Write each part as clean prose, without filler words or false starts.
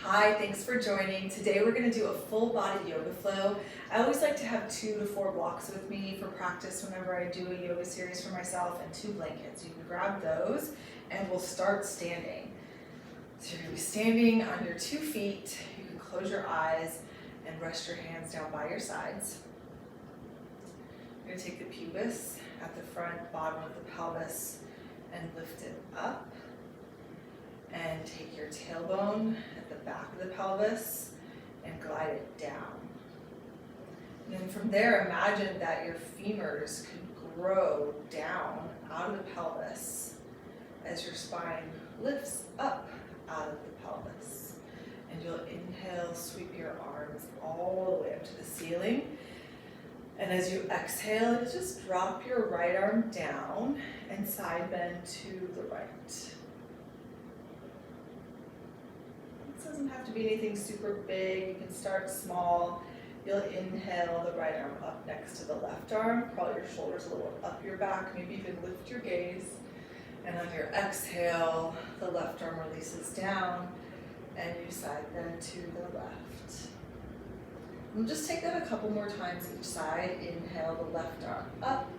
Hi, thanks for joining. Today we're going to do a full body yoga flow. I always like to have 2 to 4 blocks with me for practice whenever I do a yoga series for myself, and 2 blankets. You can grab those and we'll start standing. So you're going to be standing on your 2 feet. You can close your eyes and rest your hands down by your sides. You're going to take the pubis at the front, bottom of the pelvis and lift it up. And take your tailbone at the back of the pelvis and glide it down. And then from there, imagine that your femurs can grow down out of the pelvis as your spine lifts up out of the pelvis. And you'll inhale, sweep your arms all the way up to the ceiling. And as you exhale, just drop your right arm down and side bend to the right. Doesn't have to be anything super big. You can start small. You'll inhale the right arm up next to the left arm. Probably your shoulders a little up your back. Maybe you can lift your gaze. And on your exhale, the left arm releases down and you side bend to the left. We'll just take that a couple more times each side. Inhale the left arm up.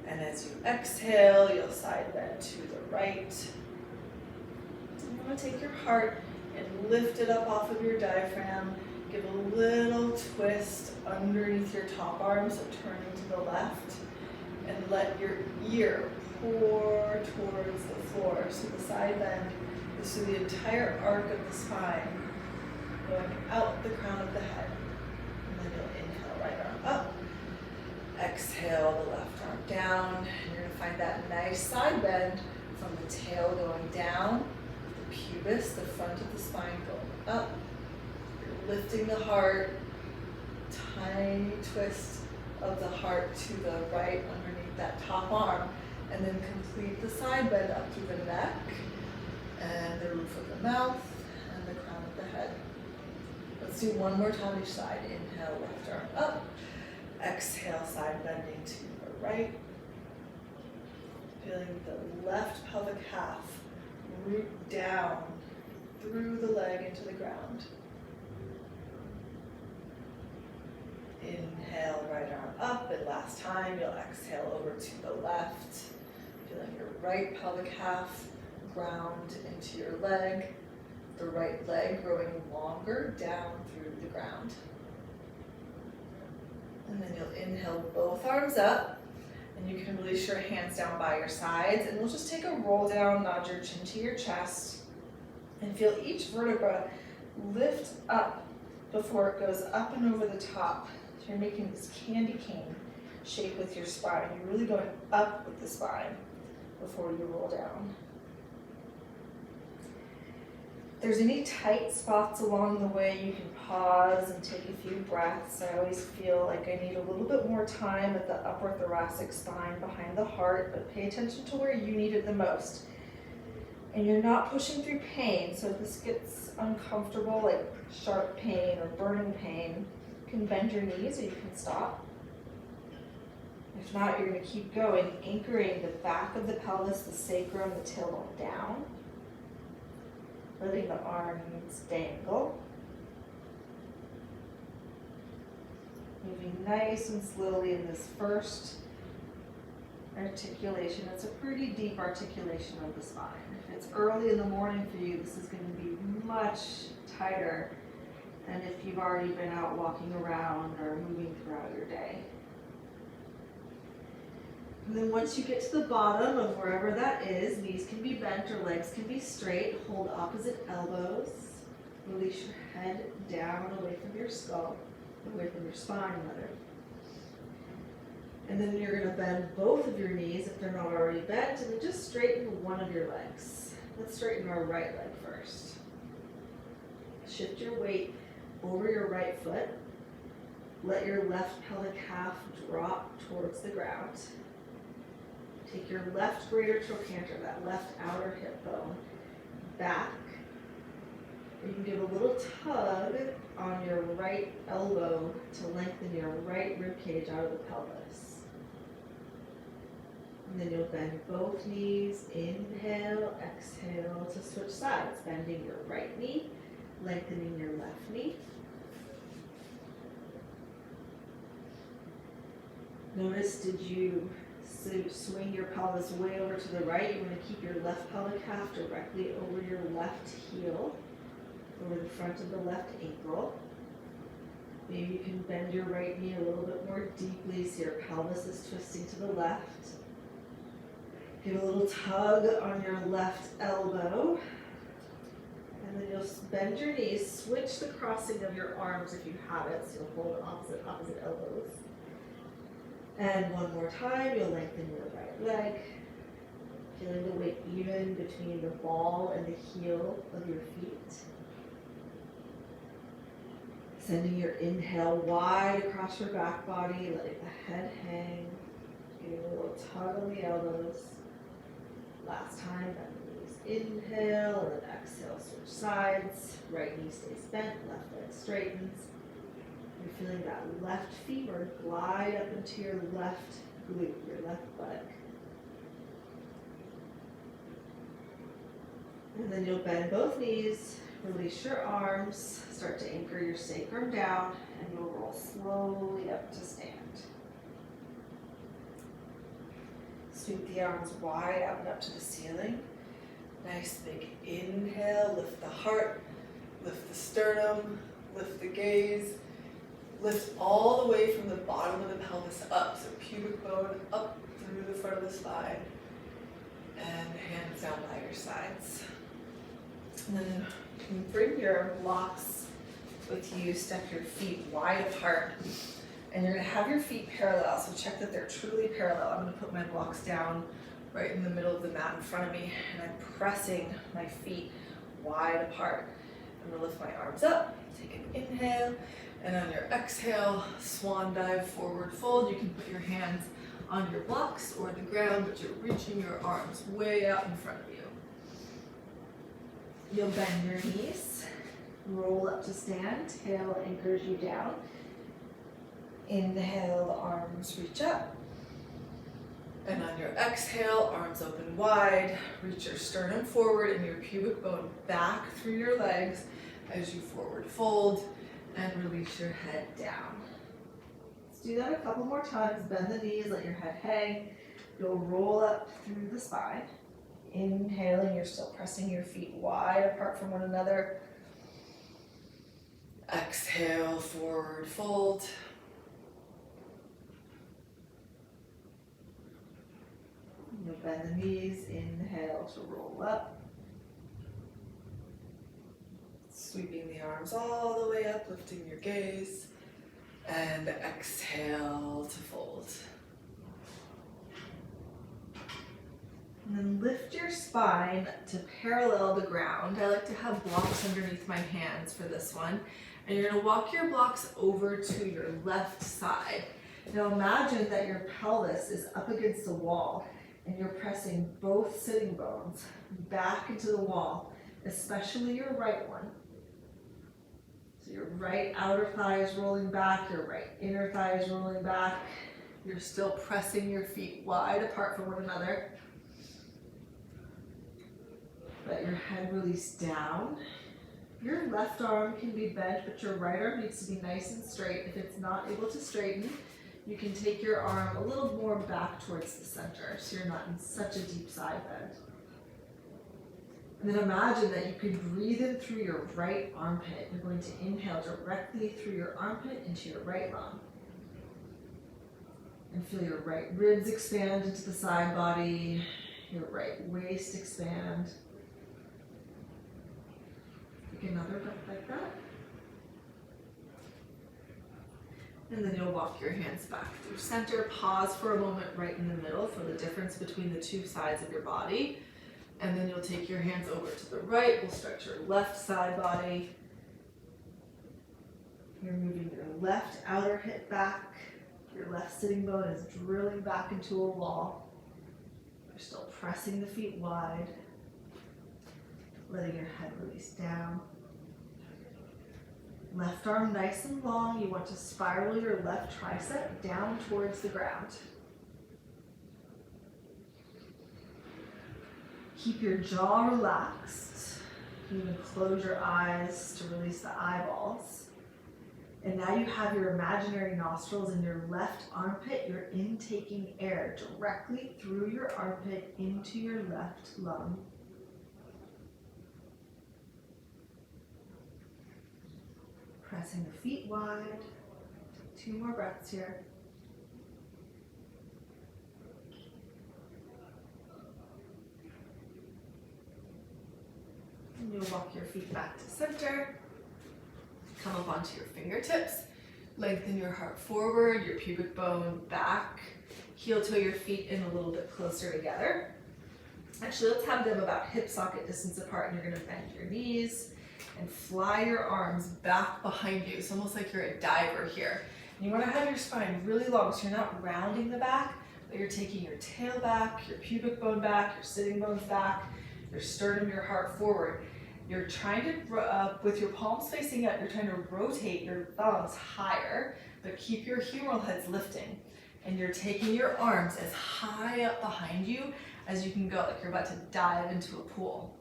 And as you exhale, you'll side bend to the right. You want to take your heart and lift it up off of your diaphragm. Give a little twist underneath your top arm, so turning to the left. And let your ear pour towards the floor. So the side bend is through the entire arc of the spine, going out the crown of the head. And then you'll inhale, right arm up. Exhale, the left arm down. And you're going to find that nice side bend from the tail going down. Pubis, the front of the spine going up. You're lifting the heart, tiny twist of the heart to the right underneath that top arm, and then complete the side bend up through the neck and the roof of the mouth and the crown of the head. Let's do one more time each side. Inhale, left arm up. Exhale, side bending to the right. Feeling the left pelvic half root down through the leg into the ground. Inhale, right arm up, and last time you'll exhale over to the left. Feeling your right pelvic half ground into your leg, the right leg growing longer down through the ground. And then you'll inhale both arms up. And you can release your hands down by your sides, and we'll just take a roll down, nod your chin to your chest, and feel each vertebra lift up before it goes up and over the top. So you're making this candy cane shape with your spine. You're really going up with the spine before you roll down. If there's any tight spots along the way, you can pause and take a few breaths. I always feel like I need a little bit more time at the upper thoracic spine behind the heart, but pay attention to where you need it the most. And you're not pushing through pain, so if this gets uncomfortable, like sharp pain or burning pain, you can bend your knees or you can stop. If not, you're going to keep going, anchoring the back of the pelvis, the sacrum, the tailbone down. Letting the arms dangle. Moving nice and slowly in this first articulation. It's a pretty deep articulation of the spine. If it's early in the morning for you, this is going to be much tighter than if you've already been out walking around or moving throughout your day. And then once you get to the bottom of wherever that is, knees can be bent or legs can be straight. Hold opposite elbows. Release your head down away from your skull, away from your spine rather. And then you're going to bend both of your knees if they're not already bent, and then just straighten one of your legs. Let's straighten our right leg first. Shift your weight over your right foot. Let your left pelvic half drop towards the ground. Take your left greater trochanter, that left outer hip bone, back. You can give a little tug on your right elbow to lengthen your right rib cage out of the pelvis. And then you'll bend both knees. Inhale, exhale to switch sides, bending your right knee, lengthening your left knee. Notice, did you swing your pelvis way over to the right? You want to keep your left pelvic half directly over your left heel, over the front of the left ankle. Maybe you can bend your right knee a little bit more deeply so your pelvis is twisting to the left. Give a little tug on your left elbow. And then you'll bend your knees, switch the crossing of your arms if you have it, so you'll hold opposite elbows. And one more time, you'll lengthen your right leg, feeling the weight even between the ball and the heel of your feet. Sending your inhale wide across your back body, letting the head hang, giving a little tug on the elbows. Last time, bend the knees, inhale, and then exhale, switch sides. Right knee stays bent, left leg straightens. You're feeling that left femur glide up into your left glute, your left buttock. And then you'll bend both knees, release your arms, start to anchor your sacrum down, and you'll roll slowly up to stand. Sweep the arms wide out and up to the ceiling. Nice big inhale, lift the heart, lift the sternum, lift the gaze. Lift all the way from the bottom of the pelvis up, so pubic bone up through the front of the spine, and hands down by your sides. And then you can bring your blocks with you, step your feet wide apart, and you're going to have your feet parallel, so check that they're truly parallel. I'm going to put my blocks down right in the middle of the mat in front of me, and I'm pressing my feet wide apart. I'm going to lift my arms up, take an inhale, and on your exhale, swan dive, forward fold. You can put your hands on your blocks or the ground, but you're reaching your arms way out in front of you. You'll bend your knees, roll up to stand, tail anchors you down. Inhale, the arms reach up. And on your exhale, arms open wide, reach your sternum forward and your pubic bone back through your legs as you forward fold. And release your head down. Let's do that a couple more times. Bend the knees, let your head hang. You'll roll up through the spine. Inhaling, you're still pressing your feet wide apart from one another. Exhale, forward fold. You'll bend the knees, inhale to roll up. Sweeping the arms all the way up, lifting your gaze, and exhale to fold. And then lift your spine to parallel the ground. I like to have blocks underneath my hands for this one. And you're gonna walk your blocks over to your left side. Now imagine that your pelvis is up against the wall and you're pressing both sitting bones back into the wall, especially your right one. So your right outer thigh is rolling back, your right inner thigh is rolling back. You're still pressing your feet wide apart from one another. Let your head release down. Your left arm can be bent, but your right arm needs to be nice and straight. If it's not able to straighten, you can take your arm a little more back towards the center so you're not in such a deep side bend. And then imagine that you can breathe in through your right armpit. You're going to inhale directly through your armpit into your right lung. And feel your right ribs expand into the side body, your right waist expand. Take another breath like that. And then you'll walk your hands back through center. Pause for a moment right in the middle for the difference between the two sides of your body. And then you'll take your hands over to the right. We'll stretch your left side body. You're moving your left outer hip back. Your left sitting bone is drilling back into a wall. You're still pressing the feet wide. Letting your head release down. Left arm nice and long. You want to spiral your left tricep down towards the ground. Keep your jaw relaxed. You can even close your eyes to release the eyeballs. And now you have your imaginary nostrils in your left armpit. You're intaking air directly through your armpit into your left lung. Pressing the feet wide. 2 more breaths here. And you'll walk your feet back to center. Come up onto your fingertips. Lengthen your heart forward, your pubic bone back. Heel toe your feet in a little bit closer together. Actually, let's have them about hip socket distance apart, and you're gonna bend your knees and fly your arms back behind you. It's almost like you're a diver here. And you wanna have your spine really long, so you're not rounding the back, but you're taking your tail back, your pubic bone back, your sitting bones back, your sternum, your heart forward. You're trying to, with your palms facing up, you're trying to rotate your thumbs higher, but keep your humeral heads lifting. And you're taking your arms as high up behind you as you can go, like you're about to dive into a pool.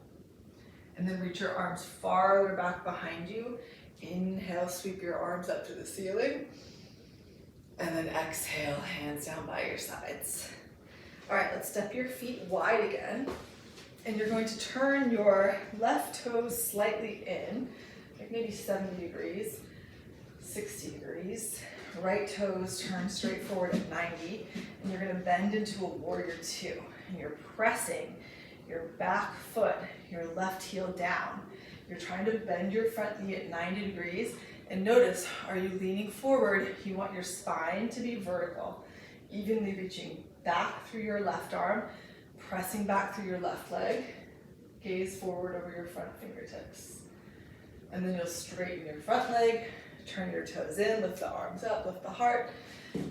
And then reach your arms farther back behind you. Inhale, sweep your arms up to the ceiling. And then exhale, hands down by your sides. All right, let's step your feet wide again. And you're going to turn your left toes slightly in, like maybe 70 degrees, 60 degrees. Right toes turn straight forward at 90, and you're gonna bend into a warrior 2. And you're pressing your back foot, your left heel down. You're trying to bend your front knee at 90 degrees. And notice, are you leaning forward? You want your spine to be vertical, evenly reaching back through your left arm, pressing back through your left leg, gaze forward over your front fingertips. And then you'll straighten your front leg, turn your toes in, lift the arms up, lift the heart,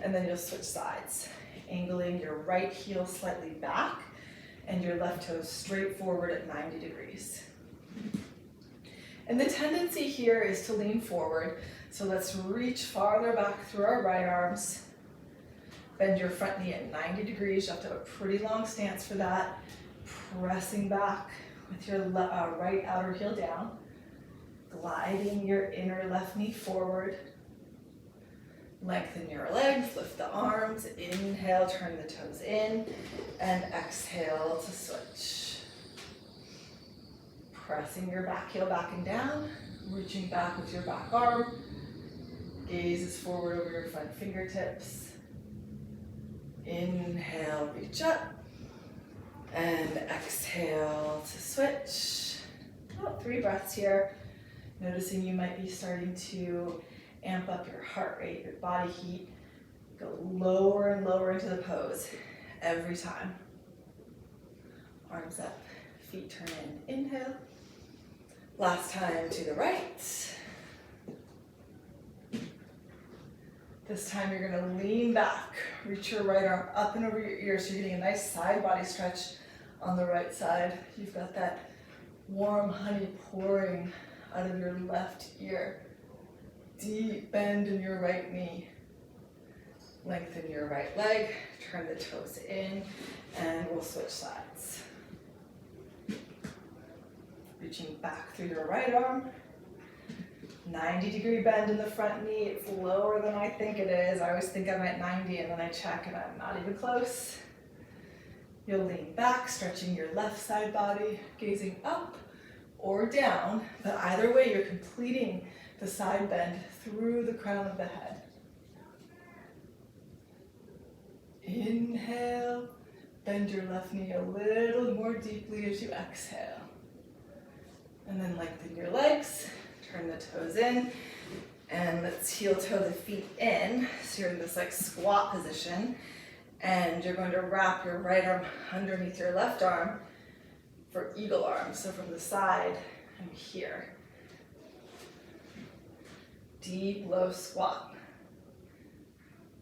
and then you'll switch sides, angling your right heel slightly back and your left toes straight forward at 90 degrees. And the tendency here is to lean forward, so let's reach farther back through our right arms. Bend your front knee at 90 degrees. You have to have a pretty long stance for that. Pressing back with your right outer heel down. Gliding your inner left knee forward. Lengthen your legs, lift the arms. Inhale, turn the toes in. And exhale to switch. Pressing your back heel back and down. Reaching back with your back arm. Gaze is forward over your front fingertips. Inhale, reach up, and exhale to switch. About 3 breaths here. Noticing you might be starting to amp up your heart rate, your body heat. Go lower and lower into the pose every time. Arms up, feet turn in. Inhale. Last time to the right. This time you're gonna lean back, reach your right arm up and over your ear, so you're getting a nice side body stretch on the right side. You've got that warm honey pouring out of your left ear. Deep bend in your right knee. Lengthen your right leg, turn the toes in, and we'll switch sides. Reaching back through your right arm. 90-degree bend in the front knee. It's lower than I think it is. I always think I'm at 90 and then I check and I'm not even close. You'll lean back, stretching your left side body, gazing up or down, but either way you're completing the side bend through the crown of the head. Inhale, bend your left knee a little more deeply as you exhale. And then lengthen your legs. Turn the toes in, and let's heel toe the feet in. So you're in this like squat position, and you're going to wrap your right arm underneath your left arm for eagle arm. So from the side, I'm here. Deep, low squat.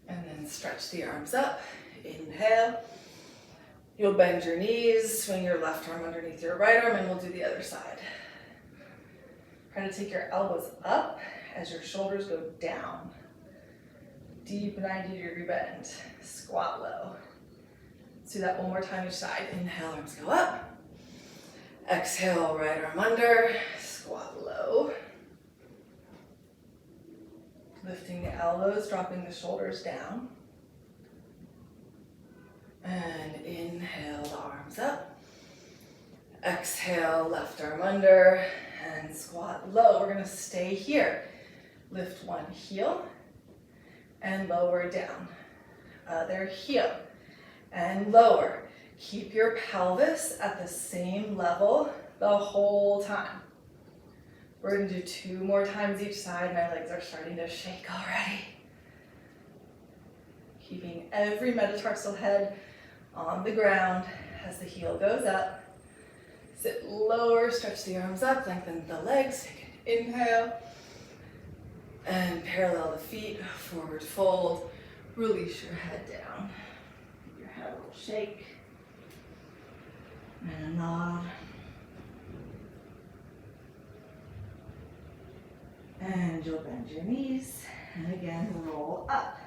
And then stretch the arms up. Inhale. You'll bend your knees, swing your left arm underneath your right arm, and we'll do the other side. Try to take your elbows up as your shoulders go down. Deep 90-degree bend. Squat low. Let's do that one more time each side. Inhale, arms go up. Exhale, right arm under, squat low. Lifting the elbows, dropping the shoulders down. And inhale, the arms up. Exhale, left arm under and squat low. We're gonna stay here. Lift one heel and lower down. Other heel and lower. Keep your pelvis at the same level the whole time. We're gonna do 2 more times each side. My legs are starting to shake already. Keeping every metatarsal head on the ground as the heel goes up. Sit lower, stretch the arms up, lengthen the legs. Take an inhale. And parallel the feet, forward fold. Release your head down. Give your head a little shake. And a nod. And you'll bend your knees. And again, roll up.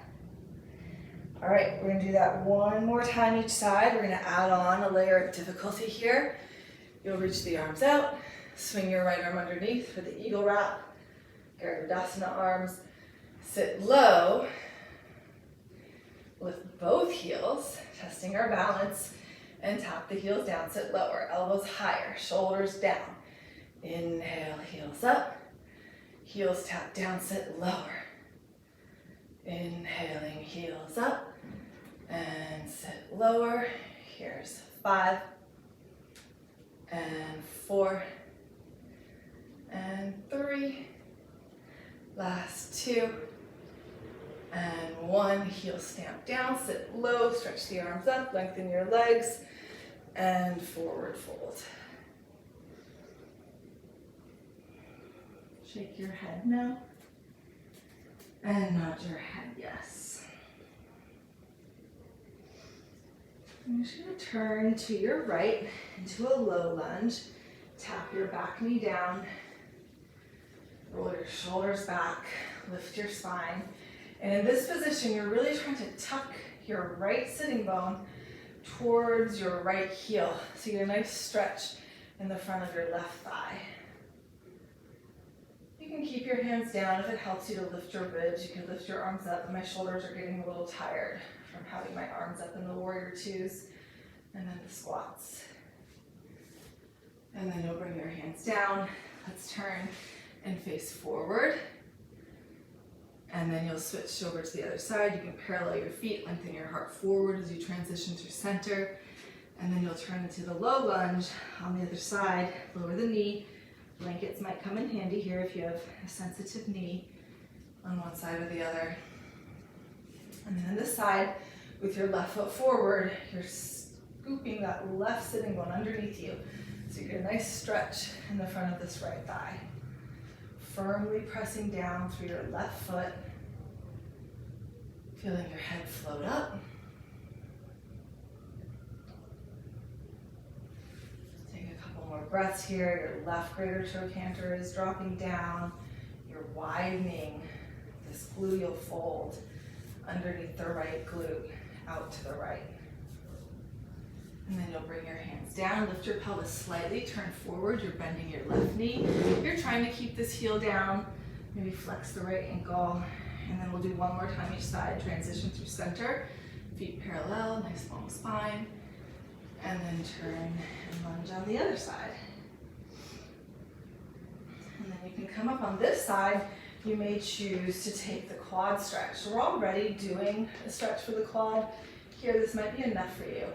All right, we're gonna do that 1 more time each side. We're gonna add on a layer of difficulty here. You'll reach the arms out, swing your right arm underneath for the eagle wrap, Garudasana arms, sit low, lift both heels, testing our balance, and tap the heels down, sit lower, elbows higher, shoulders down. Inhale, heels up, heels tap down, sit lower. Inhaling, heels up, and sit lower. Here's 5, and 4, and 3, last 2, and 1. Heel stamp down, sit low, stretch the arms up, lengthen your legs, and forward fold. Shake your head no, and nod your head yes. I'm just going to turn to your right into a low lunge. Tap your back knee down. Roll your shoulders back. Lift your spine. And in this position, you're really trying to tuck your right sitting bone towards your right heel. So you get a nice stretch in the front of your left thigh. You can keep your hands down if it helps you to lift your ribs. You can lift your arms up. My shoulders are getting a little tired from having my arms up in the warrior twos and then the squats. And then you'll bring your hands down. Let's turn and face forward. And then you'll switch over to the other side. You can parallel your feet, lengthen your heart forward as you transition through center. And then you'll turn into the low lunge on the other side. Lower the knee. Blankets might come in handy here if you have a sensitive knee on one side or the other. And then on this side, with your left foot forward, you're scooping that left sitting bone underneath you. So you get a nice stretch in the front of this right thigh. Firmly pressing down through your left foot. Feeling your head float up. Take a couple more breaths here. Your left greater trochanter is dropping down. You're widening this gluteal fold underneath the right glute, out to the right. And then you'll bring your hands down, lift your pelvis slightly, turn forward, you're bending your left knee. You're trying to keep this heel down, maybe flex the right ankle, and then we'll do 1 more time each side, transition through center, feet parallel, nice long spine, and then turn and lunge on the other side. And then you can come up on this side. You may choose to take the quad stretch. So we're already doing a stretch for the quad. Here, this might be enough for you.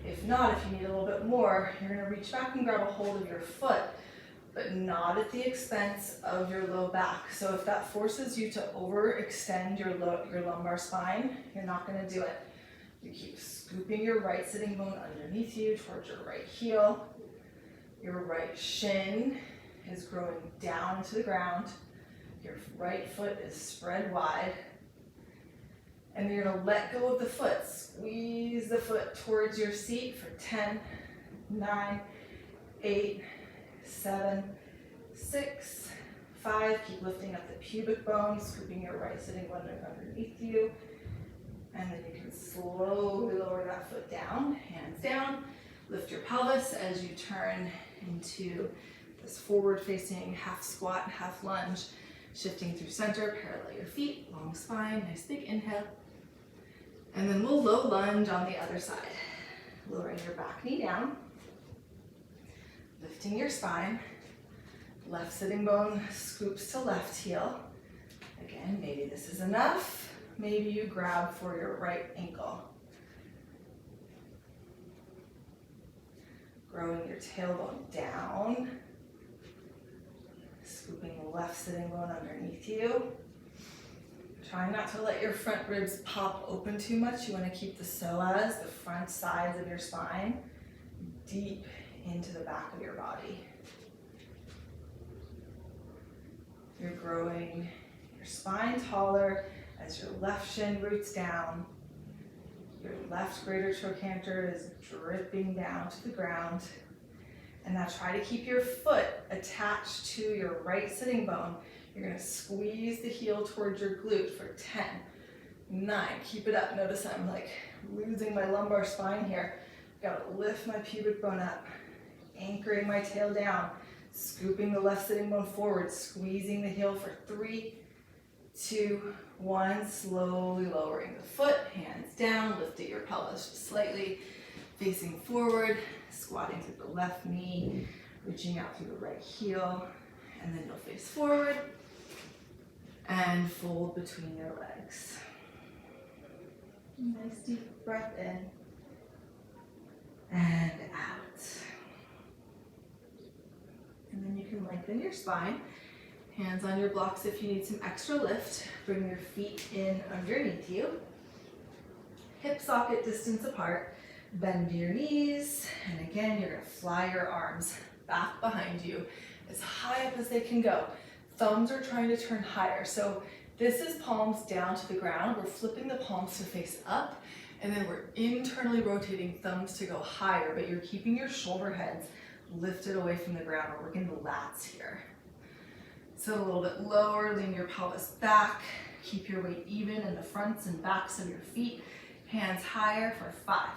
If not, if you need a little bit more, you're gonna reach back and grab a hold of your foot, but not at the expense of your low back. So if that forces you to overextend your lumbar spine, you're not gonna do it. You keep scooping your right sitting bone underneath you towards your right heel. Your right shin is growing down into the ground. Your right foot is spread wide. And you're gonna let go of the foot. Squeeze the foot towards your seat for 10, 9, 8, 7, 6, 5. Keep lifting up the pubic bone, scooping your right sitting bone underneath you. And then you can slowly lower that foot down, hands down. Lift your pelvis as you turn into this forward facing half squat, half lunge, shifting through center, parallel your feet, long spine, nice big inhale. And then we'll low lunge on the other side. Lowering your back knee down, lifting your spine, left sitting bone scoops to left heel. Again, maybe this is enough. Maybe you grab for your right ankle. Growing your tailbone down, scooping the left sitting bone underneath you. Try not to let your front ribs pop open too much. You want to keep the psoas, the front sides of your spine, deep into the back of your body. You're growing your spine taller as your left shin roots down. Your left greater trochanter is dripping down to the ground. And now try to keep your foot attached to your right sitting bone. You're gonna squeeze the heel towards your glute for 10, 9, keep it up. Notice I'm like losing my lumbar spine here. Gotta lift my pubic bone up, anchoring my tail down, scooping the left sitting bone forward, squeezing the heel for 3, 2, 1, slowly lowering the foot, hands down, lifting your pelvis just slightly, facing forward, squatting through the left knee, reaching out through the right heel, and then you'll face forward and fold between your legs. Nice deep breath in and out. And then you can lengthen your spine. Hands on your blocks if you need some extra lift. Bring your feet in underneath you. Hip socket distance apart. Bend your knees. And again, you're gonna fly your arms back behind you as high up as they can go. Thumbs are trying to turn higher. So this is palms down to the ground. We're flipping the palms to face up, and then we're internally rotating thumbs to go higher, but you're keeping your shoulder heads lifted away from the ground. We're working the lats here. So a little bit lower, lean your pelvis back. Keep your weight even in the fronts and backs of your feet. Hands higher for 5,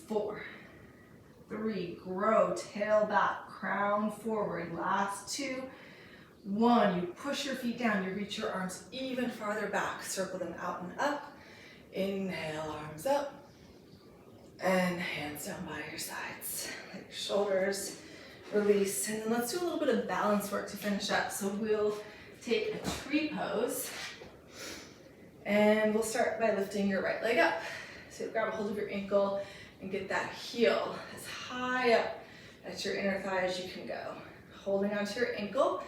4, 3, grow, tail back, crown forward. Last 2, 1, you push your feet down, you reach your arms even farther back, circle them out and up. Inhale, arms up, and hands down by your sides. Let your shoulders release, and then let's do a little bit of balance work to finish up. So we'll take a tree pose, and we'll start by lifting your right leg up. So grab a hold of your ankle and get that heel as high up at your inner thigh as you can go. Holding onto your ankle.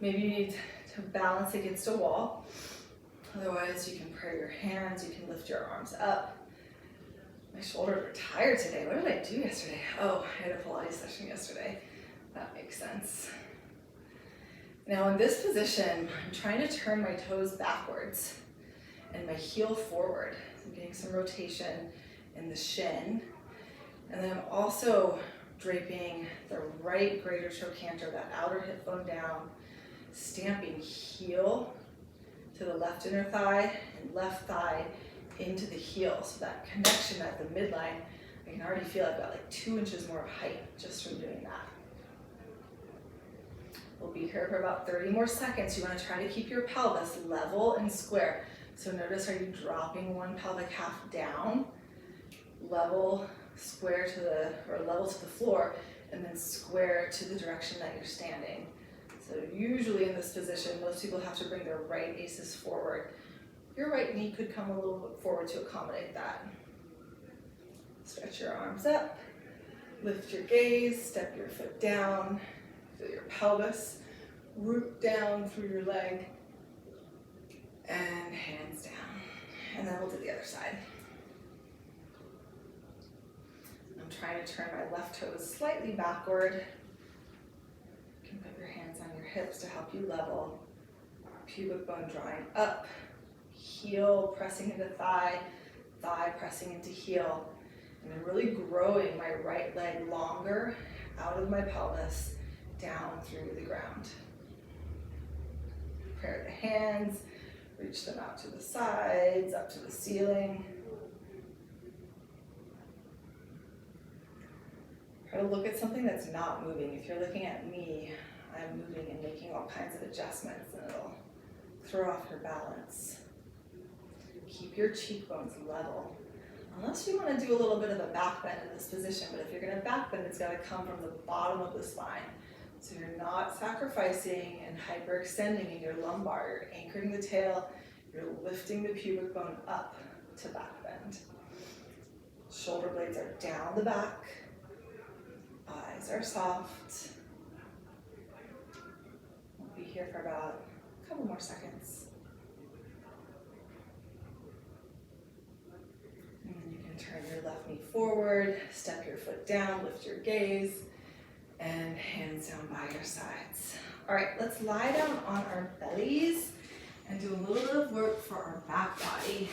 Maybe you need to balance against a wall. Otherwise, you can pray your hands, you can lift your arms up. My shoulders are tired today. What did I do yesterday? Oh, I had a Pilates session yesterday. That makes sense. Now in this position, I'm trying to turn my toes backwards and my heel forward. So I'm getting some rotation in the shin. And then I'm also draping the right greater trochanter, that outer hip bone down, stamping heel to the left inner thigh and left thigh into the heel. So that connection at the midline, I can already feel I've got like 2 inches more of height just from doing that. We'll be here for about 30 more seconds. You want to try to keep your pelvis level and square. So notice, are you dropping one pelvic half down, level, square to the, or level to the floor, and then square to the direction that you're standing. So usually in this position, most people have to bring their right aces forward. Your right knee could come a little bit forward to accommodate that. Stretch your arms up, lift your gaze, step your foot down, feel your pelvis root down through your leg, and hands down. And then we'll do the other side. I'm trying to turn my left toes slightly backward. You can put your hands on your hips to help you level. Pubic bone drawing up, heel pressing into thigh, thigh pressing into heel. And I'm really growing my right leg longer out of my pelvis, down through the ground. Prayer the hands, reach them out to the sides, up to the ceiling. Try to look at something that's not moving. If you're looking at me, I'm moving and making all kinds of adjustments, and it'll throw off your balance. Keep your cheekbones level. Unless you want to do a little bit of a back bend in this position, but if you're going to back bend, it's got to come from the bottom of the spine. So you're not sacrificing and hyperextending in your lumbar. You're anchoring the tail, you're lifting the pubic bone up to back bend. Shoulder blades are down the back, eyes are soft. We'll be here for about a couple more seconds. And then you can turn your left knee forward, step your foot down, lift your gaze, and hands down by your sides. All right, let's lie down on our bellies and do a little bit of work for our back body.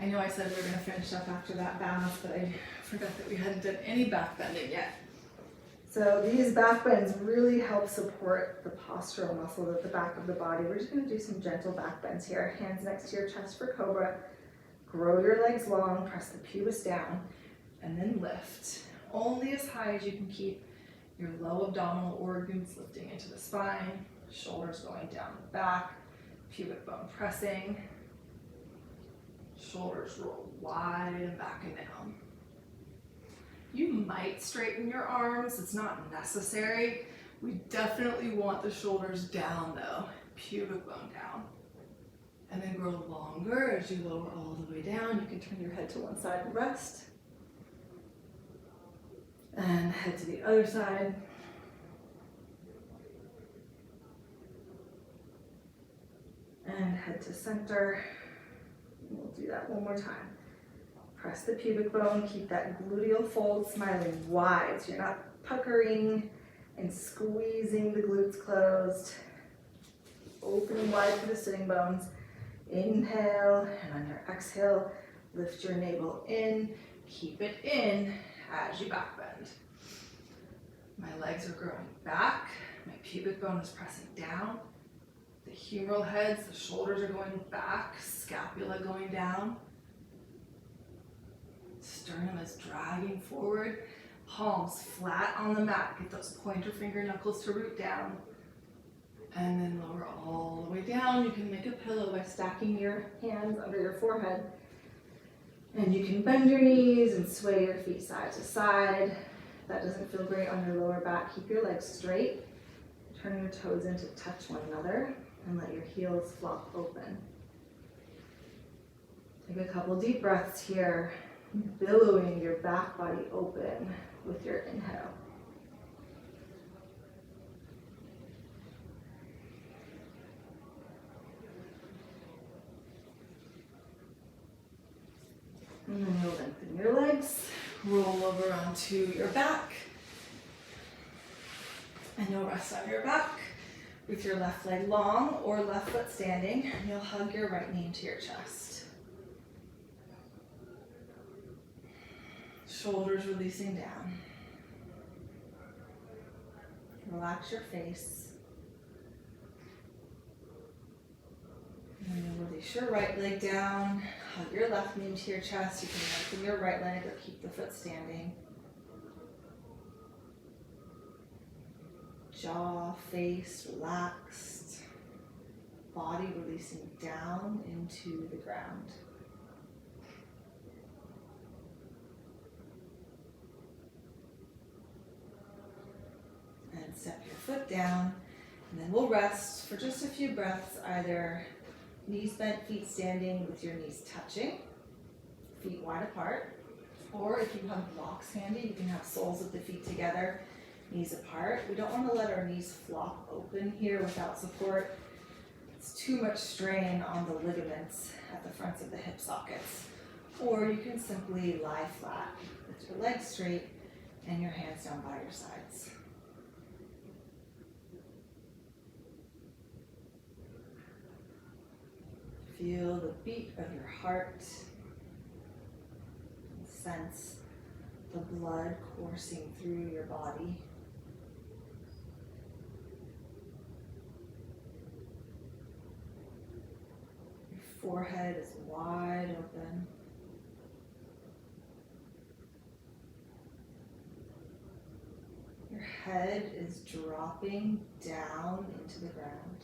I know I said we were gonna finish up after that balance, but I forgot that we hadn't done any back bending yet. So these back bends really help support the postural muscles at the back of the body. We're just gonna do some gentle back bends here. Hands next to your chest for cobra. Grow your legs long, press the pubis down, and then lift. Only as high as you can keep your low abdominal organs lifting into the spine, shoulders going down the back, pubic bone pressing, shoulders roll wide and back and down. You might straighten your arms, it's not necessary. We definitely want the shoulders down though, pubic bone down. And then grow longer as you lower all the way down. You can turn your head to one side and rest. And head to the other side. And head to center. We'll do that one more time. Press the pubic bone, keep that gluteal fold smiling wide. So you're not puckering and squeezing the glutes closed. Opening wide for the sitting bones. Inhale, and on your exhale, lift your navel in. Keep it in as you back bend. My legs are growing back. My pubic bone is pressing down. The humeral heads, the shoulders are going back, scapula going down. Sternum is dragging forward. Palms flat on the mat. Get those pointer finger knuckles to root down. And then lower all the way down. You can make a pillow by stacking your hands under your forehead. And you can bend your knees and sway your feet side to side. If that doesn't feel great on your lower back, keep your legs straight. Turn your toes in to touch one another and let your heels flop open. Take a couple deep breaths here, billowing your back body open with your inhale. And then you'll lengthen your legs, roll over onto your back, and you'll rest on your back with your left leg long or left foot standing, and you'll hug your right knee into your chest. Shoulders releasing down. Relax your face. And then you'll release your right leg down, hug your left knee into your chest. You can lengthen your right leg or keep the foot standing. Jaw, face relaxed. Body releasing down into the ground. And step your foot down. And then we'll rest for just a few breaths, either knees bent, feet standing with your knees touching, feet wide apart. Or if you have blocks handy, you can have soles of the feet together, knees apart. We don't want to let our knees flop open here without support. It's too much strain on the ligaments at the fronts of the hip sockets. Or you can simply lie flat with your legs straight and your hands down by your sides. Feel the beat of your heart. Sense the blood coursing through your body. Your forehead is wide open. head is dropping down into the ground.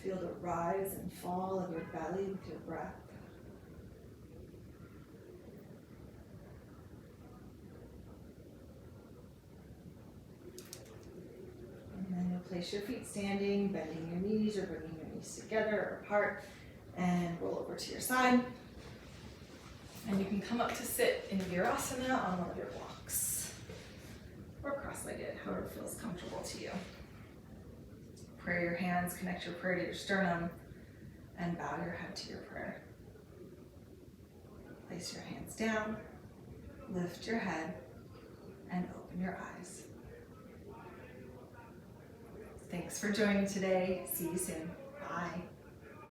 Feel the rise and fall of your belly with your breath. And then you'll place your feet standing, bending your knees or bringing your knees together or apart, and roll over to your side. And you can come up to sit in Virasana on one of your blocks, or cross-legged, however feels comfortable to you. Pray your hands, connect your prayer to your sternum, and bow your head to your prayer. Place your hands down, lift your head, and open your eyes. Thanks for joining today. See you soon. Bye.